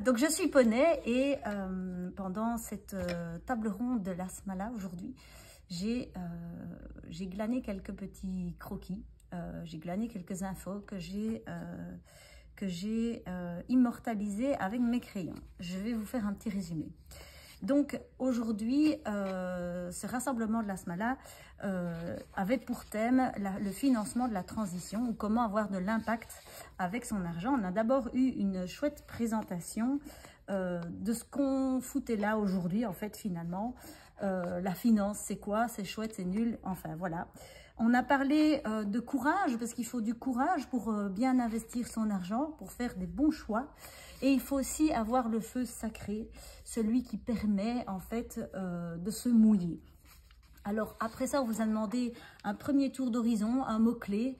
Donc je suis poney et pendant cette table ronde de la Smala aujourd'hui, j'ai glané quelques petits croquis, j'ai glané quelques infos que j'ai immortalisées avec mes crayons. Je vais vous faire un petit résumé. Donc aujourd'hui, ce rassemblement de la Smala avait pour thème le financement de la transition ou comment avoir de l'impact avec son argent. On a d'abord eu une chouette présentation de ce qu'on foutait là aujourd'hui, en fait, finalement. La finance, c'est quoi? C'est chouette, c'est nul, enfin voilà. On a parlé de courage, parce qu'il faut du courage pour bien investir son argent, pour faire des bons choix. Et il faut aussi avoir le feu sacré, celui qui permet en fait de se mouiller. Alors après ça, on vous a demandé un premier tour d'horizon, un mot-clé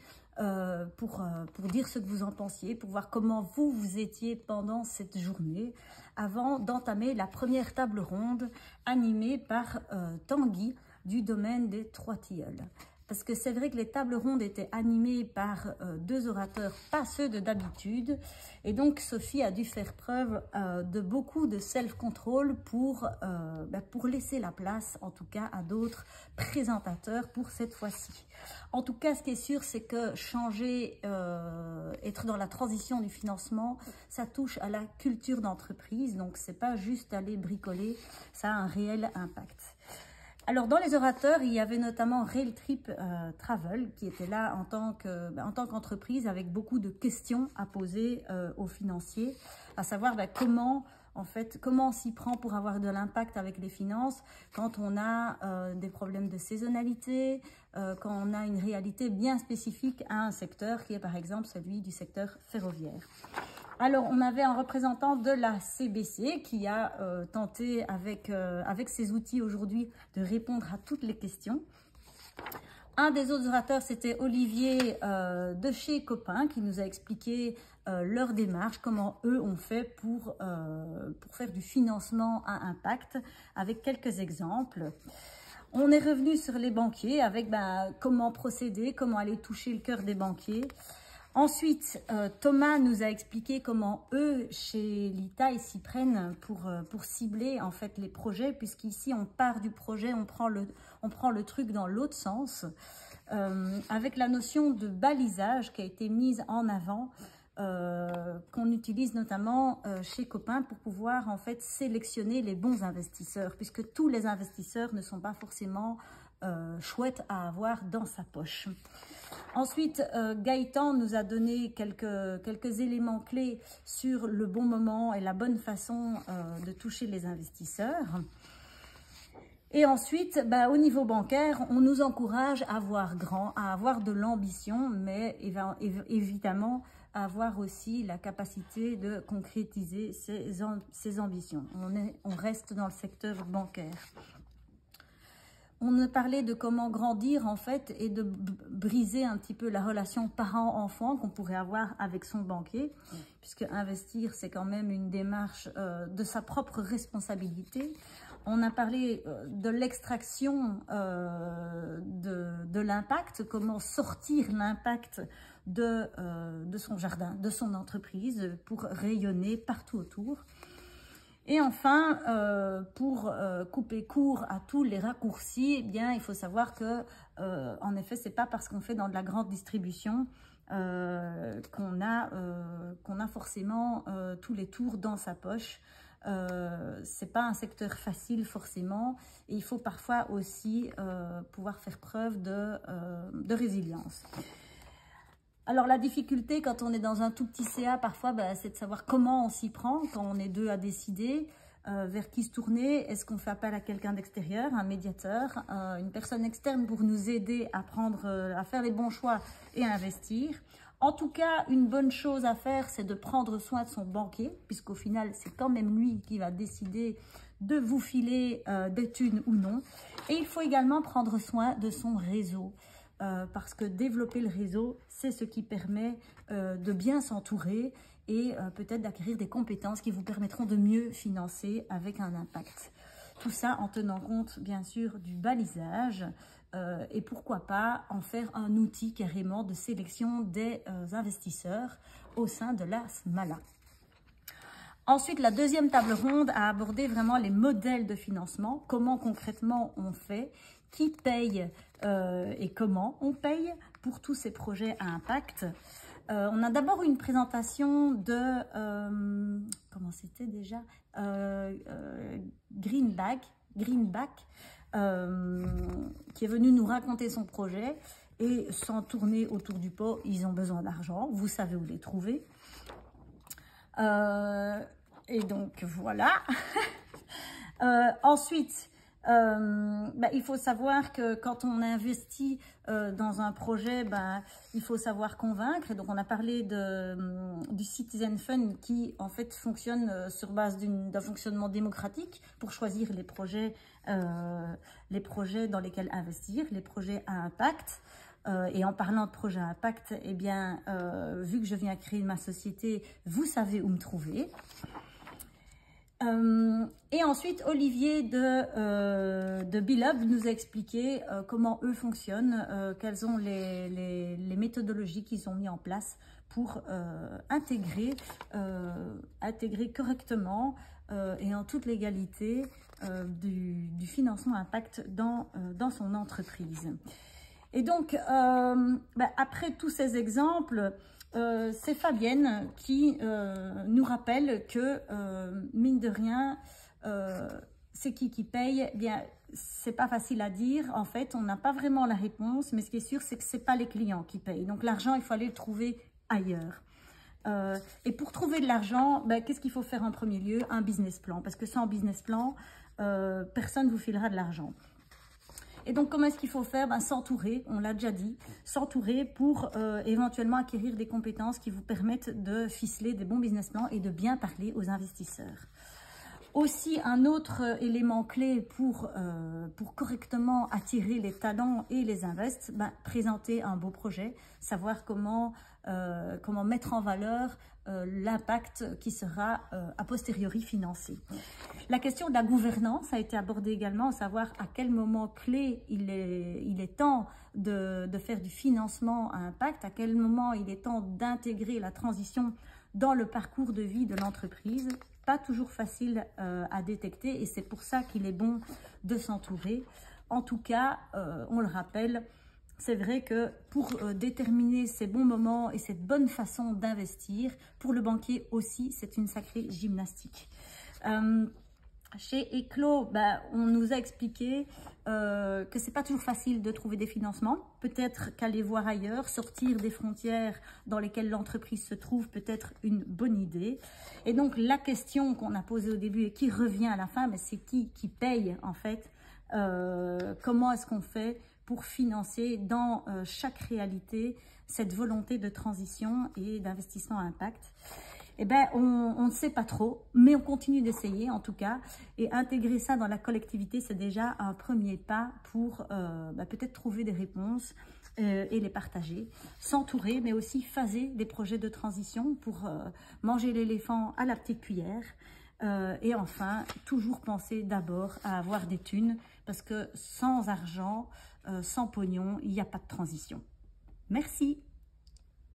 pour dire ce que vous en pensiez, pour voir comment vous étiez pendant cette journée, avant d'entamer la première table ronde animée par Tanguy du domaine des Trois Tilleuls. Parce que c'est vrai que les tables rondes étaient animées par deux orateurs, pas ceux de d'habitude. Et donc, Sophie a dû faire preuve de beaucoup de self-control pour laisser la place, en tout cas, à d'autres présentateurs pour cette fois-ci. En tout cas, ce qui est sûr, c'est que changer, être dans la transition du financement, ça touche à la culture d'entreprise. Donc, c'est pas juste aller bricoler, ça a un réel impact. Alors, dans les orateurs, il y avait notamment Rail Trip Travel qui était là en tant qu'entreprise avec beaucoup de questions à poser aux financiers, à savoir comment on s'y prend pour avoir de l'impact avec les finances quand on a des problèmes de saisonnalité, quand on a une réalité bien spécifique à un secteur qui est par exemple celui du secteur ferroviaire. Alors, on avait un représentant de la CBC qui a tenté avec ses outils aujourd'hui de répondre à toutes les questions. Un des autres orateurs, c'était Olivier de chez Copain qui nous a expliqué leur démarche, comment eux ont fait pour faire du financement à impact avec quelques exemples. On est revenu sur les banquiers avec comment procéder, comment aller toucher le cœur des banquiers. Ensuite, Thomas nous a expliqué comment eux, chez l'ITA, ils s'y prennent pour cibler en fait les projets, puisqu'ici on part du projet, on prend le truc dans l'autre sens, avec la notion de balisage qui a été mise en avant, qu'on utilise notamment chez Copain pour pouvoir en fait sélectionner les bons investisseurs, puisque tous les investisseurs ne sont pas forcément chouettes à avoir dans sa poche. Ensuite, Gaëtan nous a donné quelques éléments clés sur le bon moment et la bonne façon de toucher les investisseurs. Et ensuite, au niveau bancaire, on nous encourage à voir grand, à avoir de l'ambition, mais évidemment à avoir aussi la capacité de concrétiser ses ambitions. On reste dans le secteur bancaire. On a parlé de comment grandir en fait et de briser un petit peu la relation parent-enfant qu'on pourrait avoir avec son banquier, puisque investir c'est quand même une démarche de sa propre responsabilité. On a parlé de l'extraction de l'impact, comment sortir l'impact de son jardin, de son entreprise pour rayonner partout autour. Et enfin, pour couper court à tous les raccourcis, il faut savoir que, en effet, c'est pas parce qu'on fait dans de la grande distribution qu'on a forcément tous les tours dans sa poche. C'est pas un secteur facile forcément, et il faut parfois aussi pouvoir faire preuve de résilience. Alors, la difficulté quand on est dans un tout petit CA, parfois, c'est de savoir comment on s'y prend quand on est deux à décider, vers qui se tourner. Est-ce qu'on fait appel à quelqu'un d'extérieur, un médiateur, une personne externe pour nous aider à faire les bons choix et à investir. En tout cas, une bonne chose à faire, c'est de prendre soin de son banquier, puisqu'au final, c'est quand même lui qui va décider de vous filer des thunes ou non. Et il faut également prendre soin de son réseau. Parce que développer le réseau, c'est ce qui permet de bien s'entourer et peut-être d'acquérir des compétences qui vous permettront de mieux financer avec un impact. Tout ça en tenant compte, bien sûr, du balisage et pourquoi pas en faire un outil carrément de sélection des investisseurs au sein de la Smala. Ensuite, la deuxième table ronde a abordé vraiment les modèles de financement, comment concrètement on fait, qui paye et comment on paye pour tous ces projets à impact. On a d'abord une présentation de, comment c'était déjà, Greenback, qui est venu nous raconter son projet. Et sans tourner autour du pot, ils ont besoin d'argent, vous savez où les trouver. Et donc voilà. Ensuite, il faut savoir que quand on investit dans un projet, il faut savoir convaincre. Et donc on a parlé du Citizen Fund qui en fait fonctionne sur base d'un fonctionnement démocratique pour choisir les projets dans lesquels investir, les projets à impact. Et en parlant de projet à impact, eh bien, vu que je viens créer ma société, vous savez où me trouver. Et ensuite, Olivier de Bilub nous a expliqué comment eux fonctionnent, quelles sont les méthodologies qu'ils ont mis en place pour intégrer correctement et en toute légalité du financement impact dans son entreprise. Et donc, après tous ces exemples, c'est Fabienne qui nous rappelle que, mine de rien, c'est qui paye? Eh bien, c'est pas facile à dire. En fait, on n'a pas vraiment la réponse, mais ce qui est sûr, c'est que c'est pas les clients qui payent. Donc, l'argent, il faut aller le trouver ailleurs. Et pour trouver de l'argent, qu'est-ce qu'il faut faire en premier lieu? Un business plan. Parce que sans business plan, personne ne vous filera de l'argent. Et donc, comment est-ce qu'il faut faire? S'entourer, on l'a déjà dit, s'entourer pour éventuellement acquérir des compétences qui vous permettent de ficeler des bons business plans et de bien parler aux investisseurs. Aussi, un autre élément clé pour correctement attirer les talents et les invests, présenter un beau projet, savoir comment mettre en valeur l'impact qui sera a posteriori financé. La question de la gouvernance a été abordée également, savoir à quel moment clé il est temps de faire du financement à impact, à quel moment il est temps d'intégrer la transition dans le parcours de vie de l'entreprise. Pas toujours facile à détecter et c'est pour ça qu'il est bon de s'entourer. En tout cas, on le rappelle, c'est vrai que pour déterminer ces bons moments et cette bonne façon d'investir, pour le banquier aussi, c'est une sacrée gymnastique. Chez Eclos, on nous a expliqué que c'est pas toujours facile de trouver des financements. Peut-être qu'aller voir ailleurs, sortir des frontières dans lesquelles l'entreprise se trouve, peut être une bonne idée. Et donc, la question qu'on a posée au début et qui revient à la fin, c'est qui paye en fait? Comment est-ce qu'on fait pour financer dans chaque réalité cette volonté de transition et d'investissement à impact? Eh bien, on ne sait pas trop, mais on continue d'essayer en tout cas. Et intégrer ça dans la collectivité, c'est déjà un premier pas pour peut-être trouver des réponses et les partager. S'entourer, mais aussi phaser des projets de transition pour manger l'éléphant à la petite cuillère. Et enfin, toujours penser d'abord à avoir des thunes, parce que sans argent, sans pognon, il n'y a pas de transition. Merci.